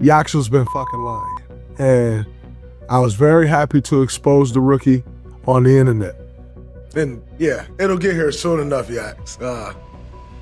Yaxel's been fucking lying. And I was very happy to expose the rookie on the internet. And yeah, it'll get here soon enough, Yax.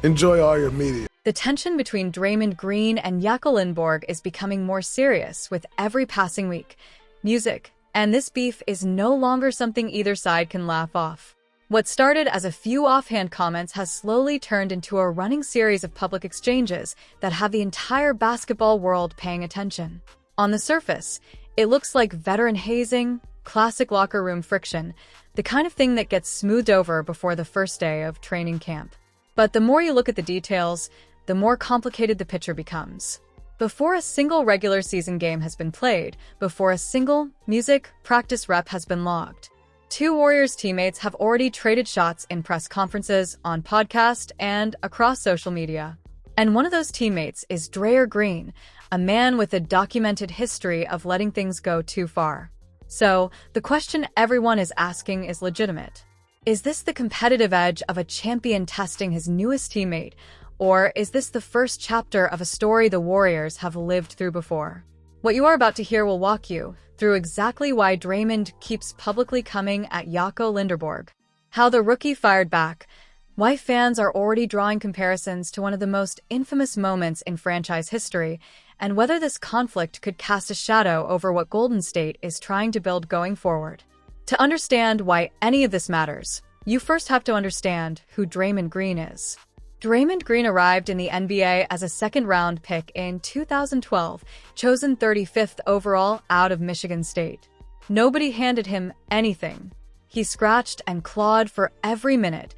Enjoy all your media. The tension between Draymond Green and Yaxel is becoming more serious with every passing week. Music, and this beef is no longer something either side can laugh off. What started as a few offhand comments has slowly turned into a running series of public exchanges that have the entire basketball world paying attention. On the surface, it looks like veteran hazing, classic locker room friction, the kind of thing that gets smoothed over before the first day of training camp. But the more you look at the details, the more complicated the picture becomes. Before a single regular season game has been played, before a single music practice rep has been logged, two Warriors teammates have already traded shots in press conferences, on podcasts, and across social media. And one of those teammates is Draymond Green, a man with a documented history of letting things go too far. So, the question everyone is asking is legitimate. Is this the competitive edge of a champion testing his newest teammate, or is this the first chapter of a story the Warriors have lived through before? What you are about to hear will walk you through exactly why Draymond keeps publicly coming at Yaxel, how the rookie fired back, why fans are already drawing comparisons to one of the most infamous moments in franchise history, and whether this conflict could cast a shadow over what Golden State is trying to build going forward. To understand why any of this matters, you first have to understand who Draymond Green is. Draymond Green arrived in the NBA as a second-round pick in 2012, chosen 35th overall out of Michigan State. Nobody handed him anything. He scratched and clawed for every minute,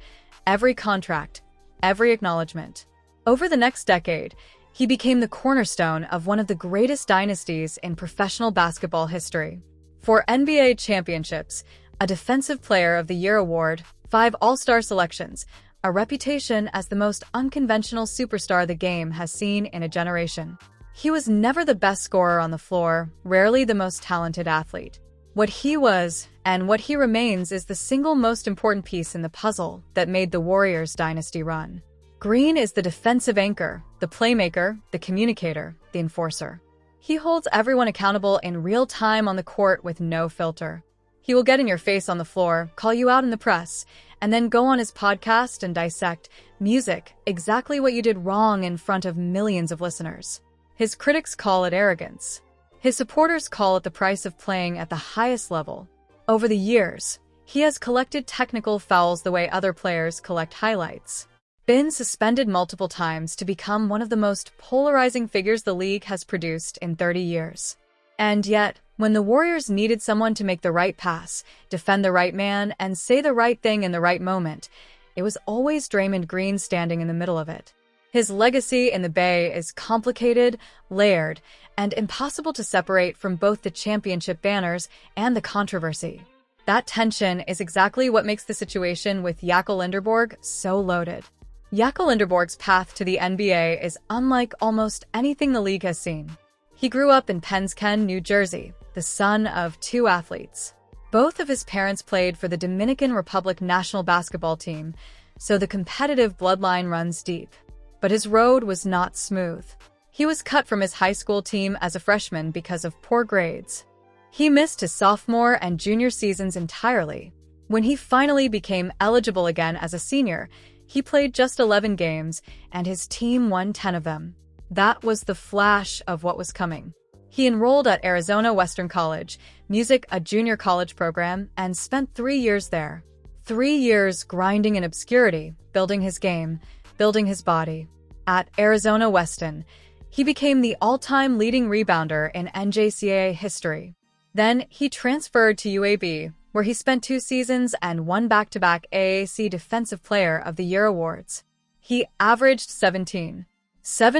every contract, every acknowledgement. Over the next decade, he became the cornerstone of one of the greatest dynasties in professional basketball history. 4 NBA championships, a Defensive Player of the Year award, 5 All-Star selections, a reputation as the most unconventional superstar the game has seen in a generation. He was never the best scorer on the floor, rarely the most talented athlete. What he was, and what he remains, is the single most important piece in the puzzle that made the Warriors' dynasty run. Green is the defensive anchor, the playmaker, the communicator, the enforcer. He holds everyone accountable in real time on the court with no filter. He will get in your face on the floor, call you out in the press, and then go on his podcast and dissect music, exactly what you did wrong in front of millions of listeners. His critics call it arrogance. His supporters call it the price of playing at the highest level. Over the years, he has collected technical fouls the way other players collect highlights. Been suspended multiple times to become one of the most polarizing figures the league has produced in 30 years. And yet, when the Warriors needed someone to make the right pass, defend the right man, and say the right thing in the right moment, it was always Draymond Green standing in the middle of it. His legacy in the Bay is complicated, layered, and impossible to separate from both the championship banners and the controversy. That tension is exactly what makes the situation with Yaxel so loaded. Yaxel's path to the NBA is unlike almost anything the league has seen. He grew up in Pennsken, New Jersey, the son of 2 athletes. Both of his parents played for the Dominican Republic national basketball team, so the competitive bloodline runs deep. But his road was not smooth. He was cut from his high school team as a freshman because of poor grades. He missed his sophomore and junior seasons entirely. When he finally became eligible again as a senior, he played just 11 games, and his team won 10 of them. That was the flash of what was coming. He enrolled at Arizona Western College, music a junior college program, and spent 3 years there. 3 years grinding in obscurity, building his game, building his body. At Arizona Western, he became the all-time leading rebounder in NJCAA history. Then he transferred to UAB, where he spent 2 seasons and won back-to-back AAC Defensive Player of the Year awards. He averaged 7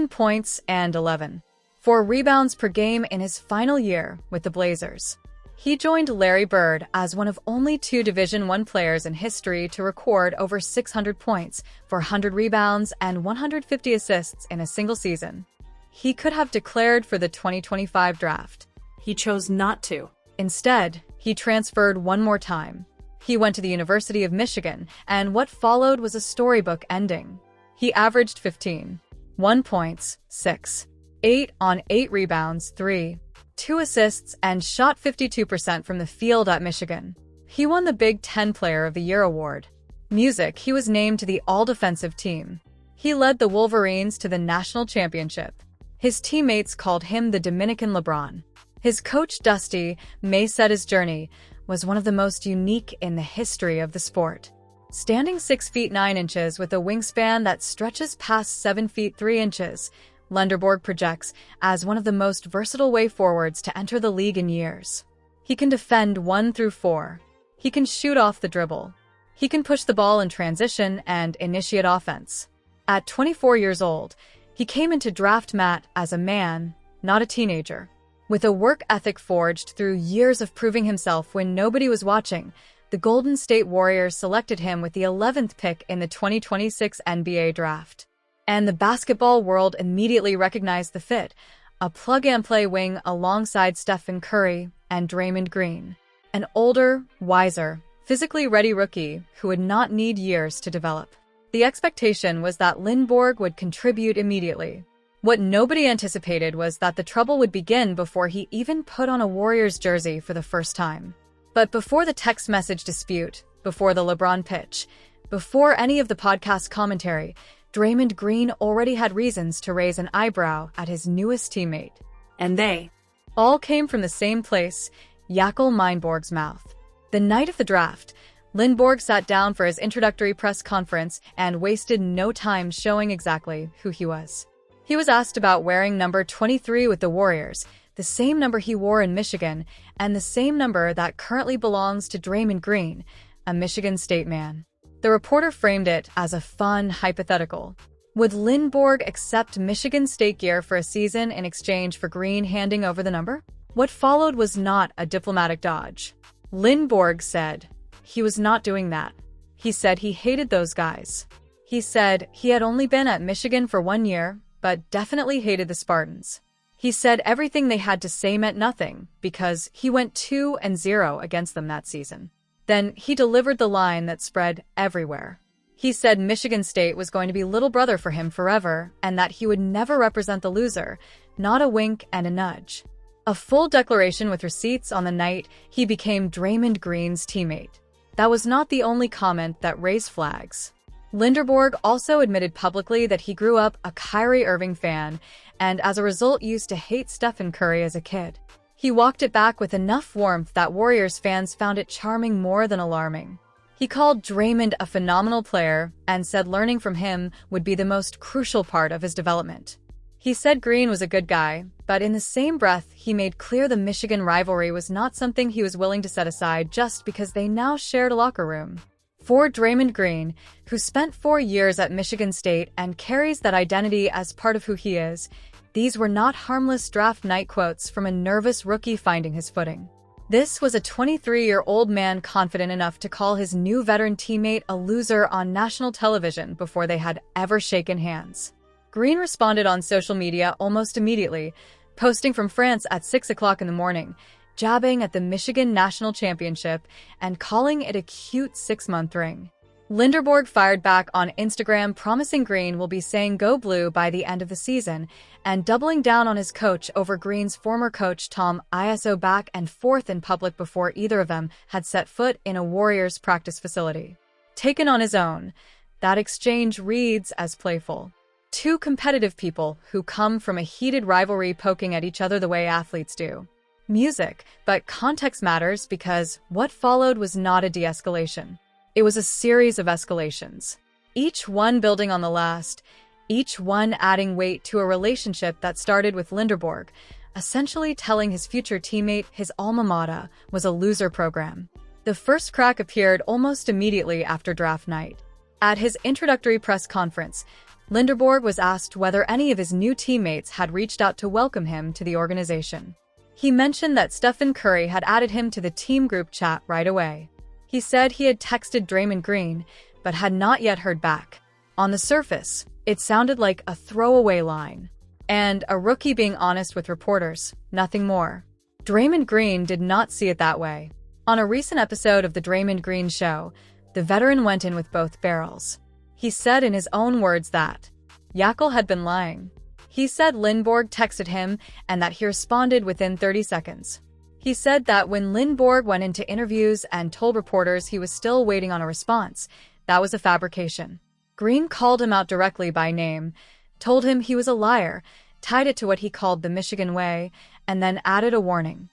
points and 4 rebounds per game in his final year with the Blazers. He joined Larry Bird as one of only 2 Division I players in history to record over 600 points, 400 rebounds, and 150 assists in a single season. He could have declared for the 2025 draft. He chose not to. Instead, he transferred one more time. He went to the University of Michigan, and what followed was a storybook ending. He averaged 15, 1 points, 6, 8 on 8 rebounds, 2 assists, and shot 52% from the field at Michigan. He won the Big Ten Player of the Year award. Music, he was named to the All-Defensive Team. He led the Wolverines to the national championship. His teammates called him the Dominican LeBron. His coach, Dusty May, said his journey was one of the most unique in the history of the sport. Standing 6 feet 9 inches with a wingspan that stretches past 7 feet 3 inches, Linderborg projects as one of the most versatile way forwards to enter the league in years. He can defend 1 through 4. He can shoot off the dribble. He can push the ball in transition and initiate offense. At 24 years old, he came into draft mat as a man, not a teenager. With a work ethic forged through years of proving himself when nobody was watching, the Golden State Warriors selected him with the 11th pick in the 2026 NBA draft. And the basketball world immediately recognized the fit, a plug-and-play wing alongside Stephen Curry and Draymond Green. An older, wiser, physically ready rookie who would not need years to develop. The expectation was that Lindborg would contribute immediately. What nobody anticipated was that the trouble would begin before he even put on a Warriors jersey for the first time. But before the text message dispute, before the LeBron pitch, before any of the podcast commentary, Draymond Green already had reasons to raise an eyebrow at his newest teammate. And they all came from the same place, Yaxel Mindborg's mouth. The night of the draft, Lindborg sat down for his introductory press conference and wasted no time showing exactly who he was. He was asked about wearing number 23 with the Warriors, the same number he wore in Michigan, and the same number that currently belongs to Draymond Green, a Michigan State man. The reporter framed it as a fun hypothetical. Would Lindborg accept Michigan State gear for a season in exchange for Green handing over the number? What followed was not a diplomatic dodge. Lindborg said he was not doing that. He said he hated those guys. He said he had only been at Michigan for 1 year, but definitely hated the Spartans. He said everything they had to say meant nothing because he went 2-0 against them that season. Then he delivered the line that spread everywhere. He said Michigan State was going to be little brother for him forever and that he would never represent the loser, not a wink and a nudge. A full declaration with receipts on the night he became Draymond Green's teammate. That was not the only comment that raised flags. Linderborg also admitted publicly that he grew up a Kyrie Irving fan and as a result used to hate Stephen Curry as a kid. He walked it back with enough warmth that Warriors fans found it charming more than alarming. He called Draymond a phenomenal player and said learning from him would be the most crucial part of his development. He said Green was a good guy, but in the same breath, he made clear the Michigan rivalry was not something he was willing to set aside just because they now shared a locker room. For Draymond Green, who spent 4 years at Michigan State and carries that identity as part of who he is, these were not harmless draft night quotes from a nervous rookie finding his footing. This was a 23-year-old man confident enough to call his new veteran teammate a loser on national television before they had ever shaken hands. Green responded on social media almost immediately, posting from France at 6 o'clock in the morning, jabbing at the Michigan National Championship and calling it a cute 6-month ring. Linderborg fired back on Instagram, promising Green will be saying "Go Blue" by the end of the season, and doubling down on his coach over Green's former coach Tom Izzo back and forth in public before either of them had set foot in a Warriors practice facility. Taken on his own, that exchange reads as playful. Two competitive people who come from a heated rivalry poking at each other the way athletes do. Music, but context matters because what followed was not a de-escalation. It was a series of escalations, each one building on the last, each one adding weight to a relationship that started with Linderborg, essentially telling his future teammate his alma mater was a loser program. The first crack appeared almost immediately after draft night. At his introductory press conference, Linderborg was asked whether any of his new teammates had reached out to welcome him to the organization. He mentioned that Stephen Curry had added him to the team group chat right away. He said he had texted Draymond Green, but had not yet heard back. On the surface, it sounded like a throwaway line. And a rookie being honest with reporters, nothing more. Draymond Green did not see it that way. On a recent episode of The Draymond Green Show, the veteran went in with both barrels. He said in his own words that Yaxel had been lying. He said Lindborg texted him and that he responded within 30 seconds. He said that when Lindborg went into interviews and told reporters he was still waiting on a response, that was a fabrication. Green called him out directly by name, told him he was a liar, tied it to what he called the Michigan way, and then added a warning.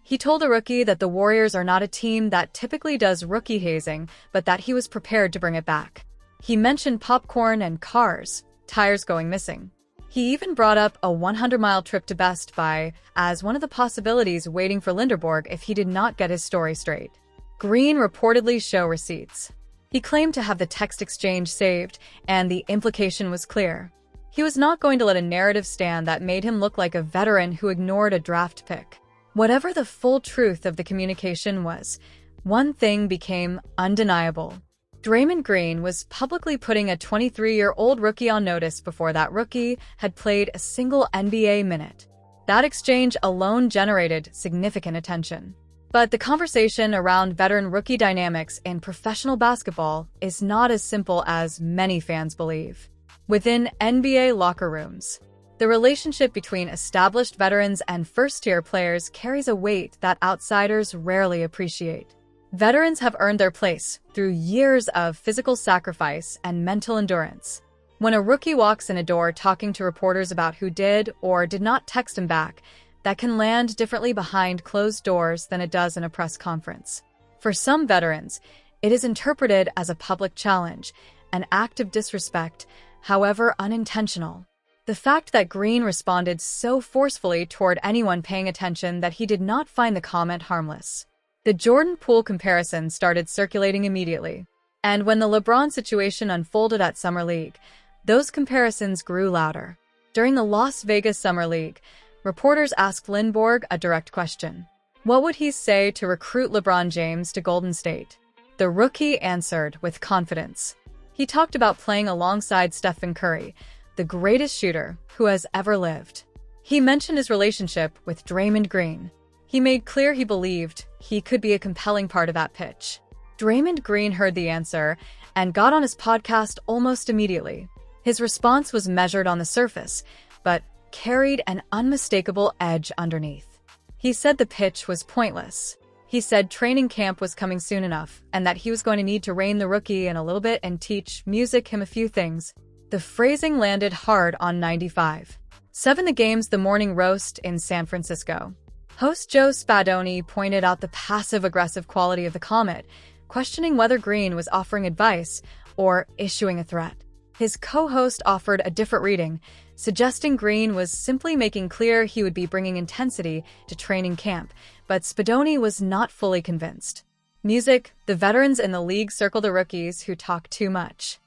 He told the rookie that the Warriors are not a team that typically does rookie hazing, but that he was prepared to bring it back. He mentioned popcorn and cars, tires going missing. He even brought up a 100-mile trip to Best Buy as one of the possibilities waiting for Lindborg if he did not get his story straight. Green reportedly showed receipts. He claimed to have the text exchange saved, and the implication was clear. He was not going to let a narrative stand that made him look like a veteran who ignored a draft pick. Whatever the full truth of the communication was, one thing became undeniable. Draymond Green was publicly putting a 23-year-old rookie on notice before that rookie had played a single NBA minute. That exchange alone generated significant attention. But the conversation around veteran-rookie dynamics in professional basketball is not as simple as many fans believe. Within NBA locker rooms, the relationship between established veterans and first-tier players carries a weight that outsiders rarely appreciate. Veterans have earned their place through years of physical sacrifice and mental endurance. When a rookie walks in a door talking to reporters about who did or did not text him back, that can land differently behind closed doors than it does in a press conference. For some veterans, it is interpreted as a public challenge, an act of disrespect, however unintentional. The fact that Green responded so forcefully toward anyone paying attention that he did not find the comment harmless. The Jordan Poole comparison started circulating immediately, and when the LeBron situation unfolded at Summer League, those comparisons grew louder. During the Las Vegas Summer League, reporters asked Lindborg a direct question. What would he say to recruit LeBron James to Golden State? The rookie answered with confidence. He talked about playing alongside Stephen Curry, the greatest shooter who has ever lived. He mentioned his relationship with Draymond Green. He made clear he believed he could be a compelling part of that pitch. Draymond Green heard the answer and got on his podcast almost immediately. His response was measured on the surface, but carried an unmistakable edge underneath. He said the pitch was pointless. He said training camp was coming soon enough and that he was going to need to rein the rookie in a little bit and teach him a few things. The phrasing landed hard on 95.7 The Game's The Morning Roast in San Francisco. Host Joe Spadoni pointed out the passive-aggressive quality of the comment, questioning whether Green was offering advice or issuing a threat. His co-host offered a different reading, suggesting Green was simply making clear he would be bringing intensity to training camp, but Spadoni was not fully convinced. Music, the veterans in the league circle the rookies who talk too much.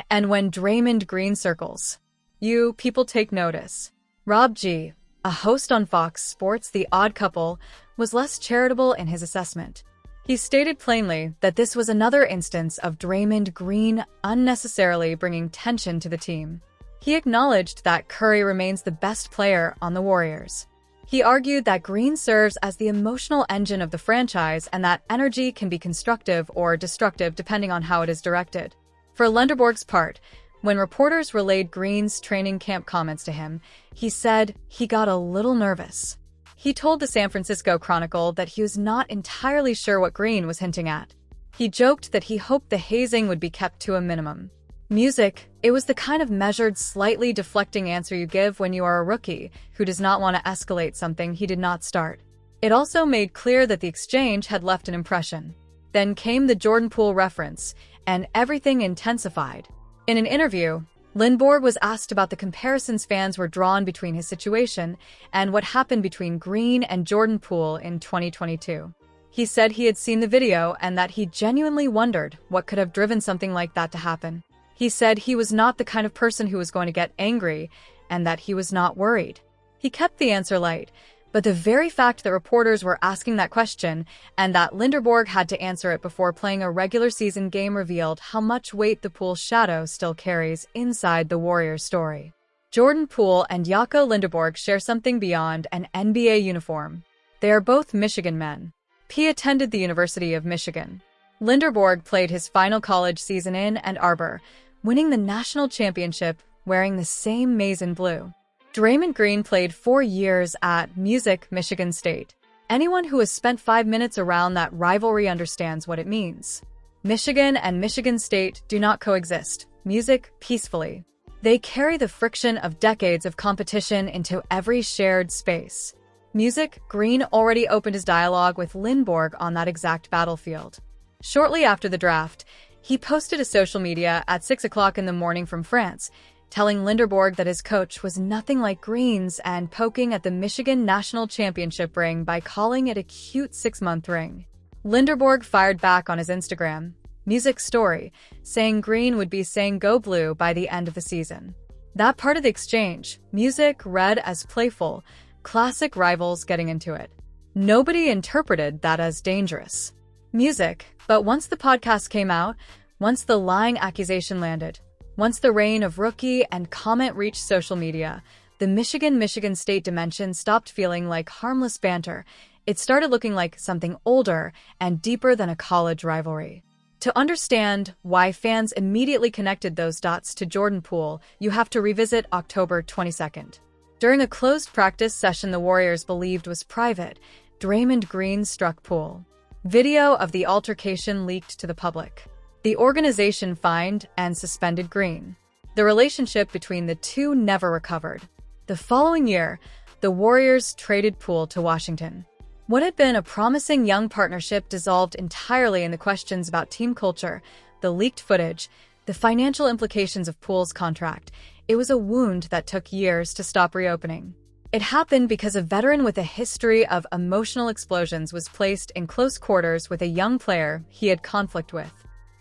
And when Draymond Green circles, you people take notice. Rob G., a host on Fox Sports' The Odd Couple, was less charitable in his assessment. He stated plainly that this was another instance of Draymond Green unnecessarily bringing tension to the team. He acknowledged that Curry remains the best player on the Warriors. He argued that Green serves as the emotional engine of the franchise and that energy can be constructive or destructive depending on how it is directed. For Lindborg's part, when reporters relayed Green's training camp comments to him, he said he got a little nervous. He told the San Francisco Chronicle that he was not entirely sure what Green was hinting at. He joked that he hoped the hazing would be kept to a minimum. Music, it was the kind of measured, slightly deflecting answer you give when you are a rookie who does not want to escalate something he did not start. It also made clear that the exchange had left an impression. Then came the Jordan Poole reference, and everything intensified. In an interview, Lindborg was asked about the comparisons fans were drawn between his situation and what happened between Green and Jordan Poole in 2022. He said he had seen the video and that he genuinely wondered what could have driven something like that to happen. He said he was not the kind of person who was going to get angry and that he was not worried. He kept the answer light, but the very fact that reporters were asking that question and that Lindborg had to answer it before playing a regular season game revealed how much weight the Poole shadow still carries inside the Warriors story. Jordan Poole and Yaxel Lindborg share something beyond an NBA uniform. They are both Michigan men. P attended the University of Michigan. Lindborg played his final college season in Ann Arbor, winning the national championship wearing the same maize and blue. Draymond Green played 4 years at Music, Michigan State. Anyone who has spent 5 minutes around that rivalry understands what it means. Michigan and Michigan State do not coexist. Music peacefully. They carry the friction of decades of competition into every shared space. Music, Green already opened his dialogue with Lindborg on that exact battlefield. Shortly after the draft, he posted to social media at 6 o'clock in the morning from France, telling Lindborg that his coach was nothing like Green's and poking at the Michigan National Championship ring by calling it a cute 6-month ring. Lindborg fired back on his Instagram, Music story, saying Green would be saying "Go Blue" by the end of the season. That part of the exchange, Music read as playful, classic rivals getting into it. Nobody interpreted that as dangerous. Music, but once the podcast came out, once the lying accusation landed, once the reign of rookie and comment reached social media, the Michigan State dimension stopped feeling like harmless banter. It started looking like something older and deeper than a college rivalry. To understand why fans immediately connected those dots to Jordan Poole, you have to revisit October 22nd. During a closed practice session the Warriors believed was private, Draymond Green struck Poole. Video of the altercation leaked to the public. The organization fined and suspended Green. The relationship between the two never recovered. The following year, the Warriors traded Poole to Washington. What had been a promising young partnership dissolved entirely in the questions about team culture, the leaked footage, the financial implications of Poole's contract. It was a wound that took years to stop reopening. It happened because a veteran with a history of emotional explosions was placed in close quarters with a young player he had conflict with.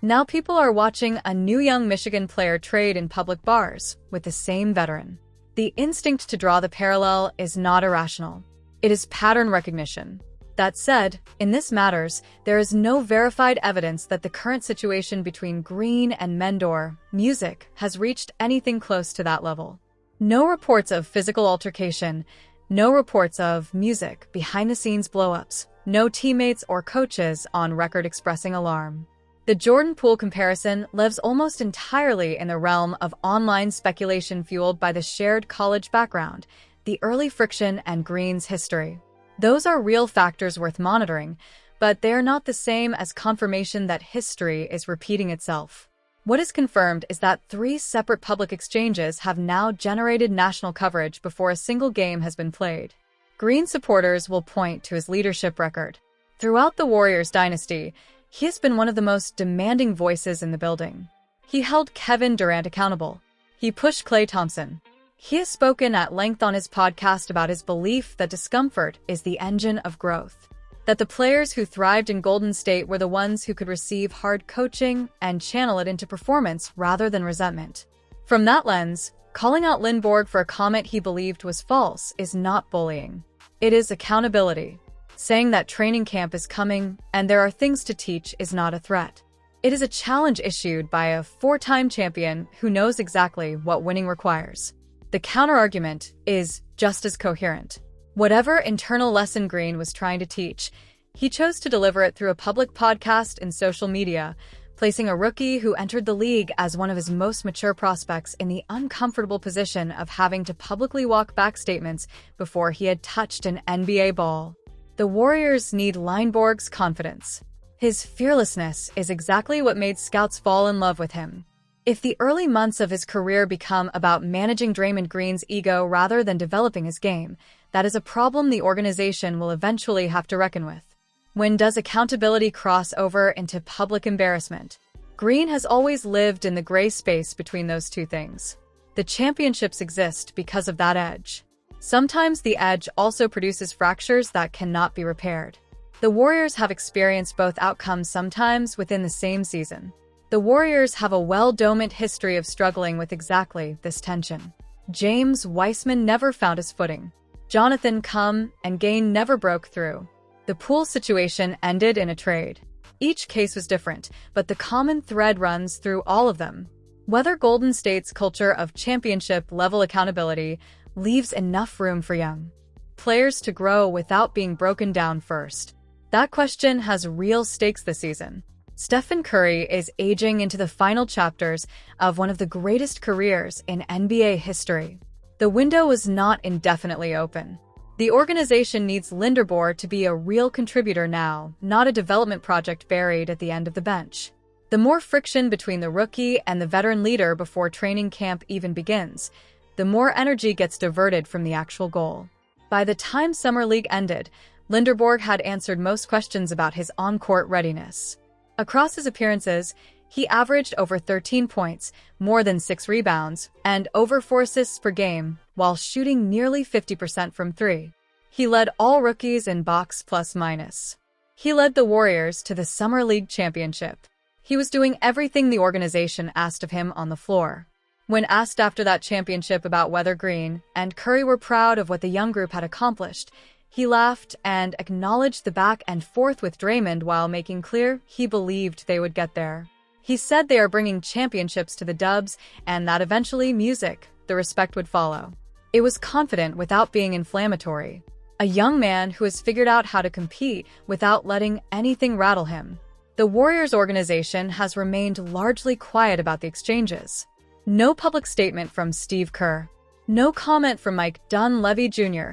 Now people are watching a new young Michigan player trade in public bars with the same veteran. The instinct to draw the parallel is not irrational. It is pattern recognition. That said, in this matters, there is no verified evidence that the current situation between Green and Mendor, Music, has reached anything close to that level. No reports of physical altercation, no reports of Music behind-the-scenes blow-ups, no teammates or coaches on record expressing alarm. The Jordan Poole comparison lives almost entirely in the realm of online speculation fueled by the shared college background, the early friction, and Green's history. Those are real factors worth monitoring, but they're not the same as confirmation that history is repeating itself. What is confirmed is that 3 separate public exchanges have now generated national coverage before a single game has been played. Green supporters will point to his leadership record. Throughout the Warriors dynasty, he has been one of the most demanding voices in the building. He held Kevin Durant accountable. He pushed Klay Thompson. He has spoken at length on his podcast about his belief that discomfort is the engine of growth, that the players who thrived in Golden State were the ones who could receive hard coaching and channel it into performance rather than resentment. From that lens, calling out Lindborg for a comment he believed was false is not bullying. It is accountability. Saying that training camp is coming and there are things to teach is not a threat. It is a challenge issued by a 4-time champion who knows exactly what winning requires. The counterargument is just as coherent. Whatever internal lesson Green was trying to teach, he chose to deliver it through a public podcast and social media, placing a rookie who entered the league as one of his most mature prospects in the uncomfortable position of having to publicly walk back statements before he had touched an NBA ball. The Warriors need Lindborg's confidence. His fearlessness is exactly what made scouts fall in love with him. If the early months of his career become about managing Draymond Green's ego rather than developing his game, that is a problem the organization will eventually have to reckon with. When does accountability cross over into public embarrassment? Green has always lived in the gray space between those two things. The championships exist because of that edge. Sometimes the edge also produces fractures that cannot be repaired. The Warriors have experienced both outcomes sometimes within the same season. The Warriors have a well-documented history of struggling with exactly this tension. James Wiseman never found his footing. Jonathan Come and Gain never broke through. The Poole situation ended in a trade. Each case was different, but the common thread runs through all of them. Whether Golden State's culture of championship-level accountability leaves enough room for young players to grow without being broken down first. That question has real stakes this season. Stephen Curry is aging into the final chapters of one of the greatest careers in NBA history. The window was not indefinitely open. The organization needs Linderborg to be a real contributor now, not a development project buried at the end of the bench. The more friction between the rookie and the veteran leader before training camp even begins, the more energy gets diverted from the actual goal. By the time Summer League ended, Linderborg had answered most questions about his on-court readiness. Across his appearances, he averaged over 13 points, more than 6 rebounds, and over 4 assists per game, while shooting nearly 50% from 3. He led all rookies in box plus-minus. He led the Warriors to the Summer League championship. He was doing everything the organization asked of him on the floor. When asked after that championship about whether Green and Curry were proud of what the young group had accomplished, he laughed and acknowledged the back and forth with Draymond while making clear he believed they would get there. He said they are bringing championships to the Dubs and that eventually the respect would follow. It was confident without being inflammatory. A young man who has figured out how to compete without letting anything rattle him. The Warriors organization has remained largely quiet about the exchanges. No public statement from Steve Kerr. No comment from Mike Dunleavy Jr.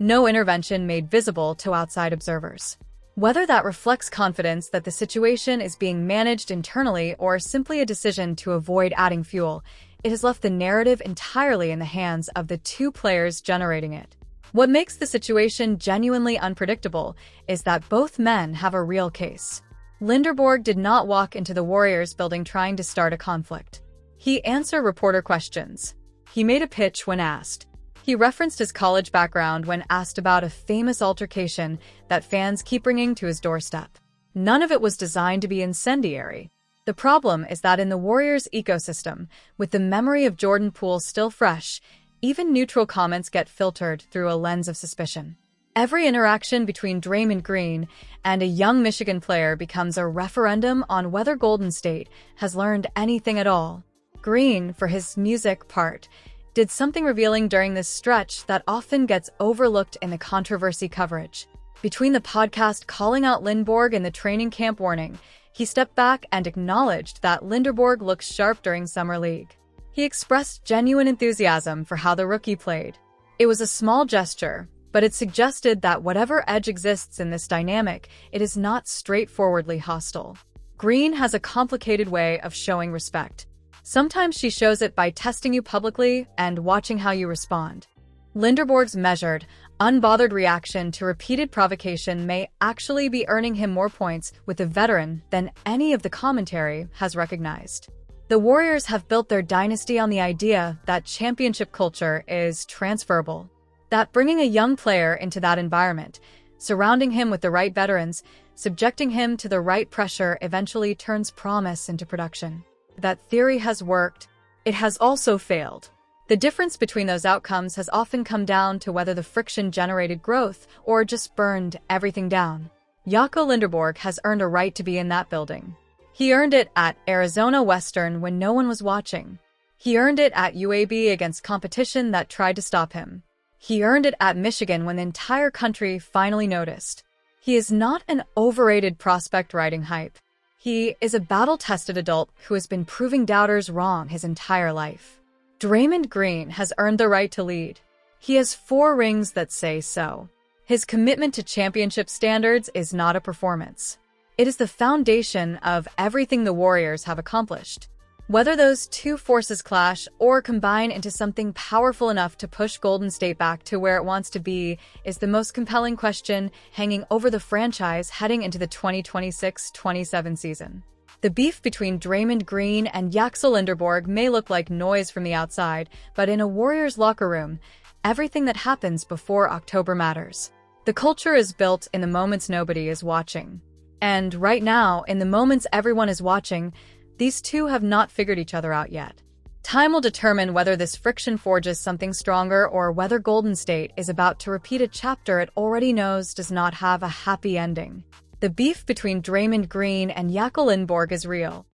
No intervention made visible to outside observers. Whether that reflects confidence that the situation is being managed internally or simply a decision to avoid adding fuel, it has left the narrative entirely in the hands of the two players generating it. What makes the situation genuinely unpredictable is that both men have a real case. Linderborg did not walk into the Warriors building trying to start a conflict. He answered reporter questions. He made a pitch when asked. He referenced his college background when asked about a famous altercation that fans keep bringing to his doorstep. None of it was designed to be incendiary. The problem is that in the Warriors' ecosystem, with the memory of Jordan Poole still fresh, even neutral comments get filtered through a lens of suspicion. Every interaction between Draymond Green and a young Michigan player becomes a referendum on whether Golden State has learned anything at all. Green, for his music part, did something revealing during this stretch that often gets overlooked in the controversy coverage. Between the podcast calling out Linderborg and the training camp warning, he stepped back and acknowledged that Linderborg looks sharp during Summer League. He expressed genuine enthusiasm for how the rookie played. It was a small gesture, but it suggested that whatever edge exists in this dynamic, it is not straightforwardly hostile. Green has a complicated way of showing respect. Sometimes she shows it by testing you publicly and watching how you respond. Linderborg's measured, unbothered reaction to repeated provocation may actually be earning him more points with the veteran than any of the commentary has recognized. The Warriors have built their dynasty on the idea that championship culture is transferable, that bringing a young player into that environment, surrounding him with the right veterans, subjecting him to the right pressure eventually turns promise into production. That theory has worked. It has also failed. The difference between those outcomes has often come down to whether the friction generated growth or just burned everything down. Yaxel Linderborg has earned a right to be in that building. He earned it at Arizona Western when no one was watching. He earned it at UAB against competition that tried to stop him. He earned it at Michigan when the entire country finally noticed. He is not an overrated prospect riding hype. He is a battle-tested adult who has been proving doubters wrong his entire life. Draymond Green has earned the right to lead. He has 4 rings that say so. His commitment to championship standards is not a performance. It is the foundation of everything the Warriors have accomplished. Whether those two forces clash or combine into something powerful enough to push Golden State back to where it wants to be is the most compelling question hanging over the franchise heading into the 2026-27 season. The beef between Draymond Green and Yaxel Linderborg may look like noise from the outside, but in a Warriors locker room, everything that happens before October matters. The culture is built in the moments nobody is watching. And right now, in the moments everyone is watching, these two have not figured each other out yet. Time will determine whether this friction forges something stronger or whether Golden State is about to repeat a chapter it already knows does not have a happy ending. The beef between Draymond Green and Yaxel Linderborg is real.